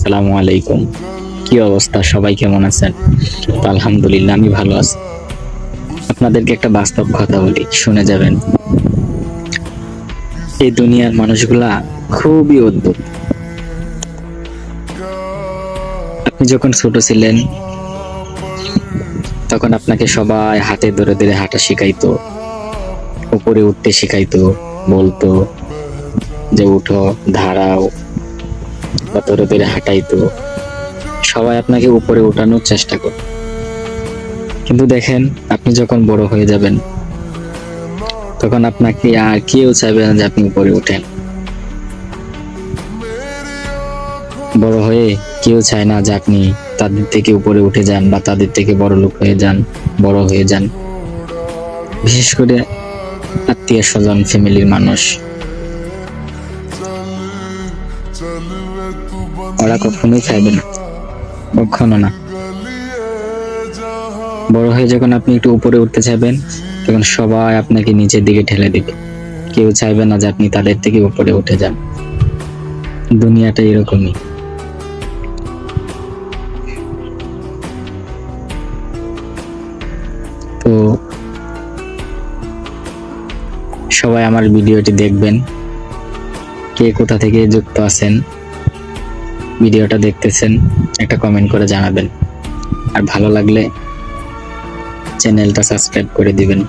আসসালামু আলাইকুম। কি অবস্থা, সবাই কেমন আছেন? তো আলহামদুলিল্লাহ আমি ভালো আছি। আপনাদেরকে একটা বাস্তব কথা বলি, শুনে যাবেন। এই দুনিয়ার মানুষগুলা খুবই অদ্ভুত। আপনি যখন ছোট ছিলেন তখন আপনাকে সবাই হাতে ধরে ধরে হাঁটা শিখাইতো, উপরে উঠতে শিখাইতো, বলতো যে উঠো, দাঁড়াও, বা ধরে ধরে হাঁটাইতো। সবাই আপনাকে উপরে উঠানোর চেষ্টা করত। কিন্তু দেখেন, আপনি যখন বড় হয়ে যাবেন তখন আপনাকে আর কেউ চাইবে না যে আপনি উপরে উঠেন। বড় হয়ে কেউ চায় না যে আপনি তাদের থেকে উপরে উঠে যান বা তাদের থেকে বড় লোক হয়ে যান, বড় হয়ে যান। বিশেষ করে আত্মীয় স্বজন, ফ্যামিলির মানুষ, ওরা কখনোই চাইবে না, কখনো না। বড় হয়ে যখন আপনি একটু উপরে উঠতে চাইবেন তখন সবাই আপনাকে নিচের দিকে ঠেলে দিবে। কেউ চাইবে না যে আপনি তাদের থেকে উপরে উঠে যান। দুনিয়াটা এরকমই। তো সবাই আমার ভিডিওটি দেখবেন। কে কোথা থেকে যুক্ত আছেন, ভিডিওটা দেখতেছেন, একটা কমেন্ট করে জানাবেন। আর ভালো লাগলে চ্যানেলটা সাবস্ক্রাইব করে দিবেন।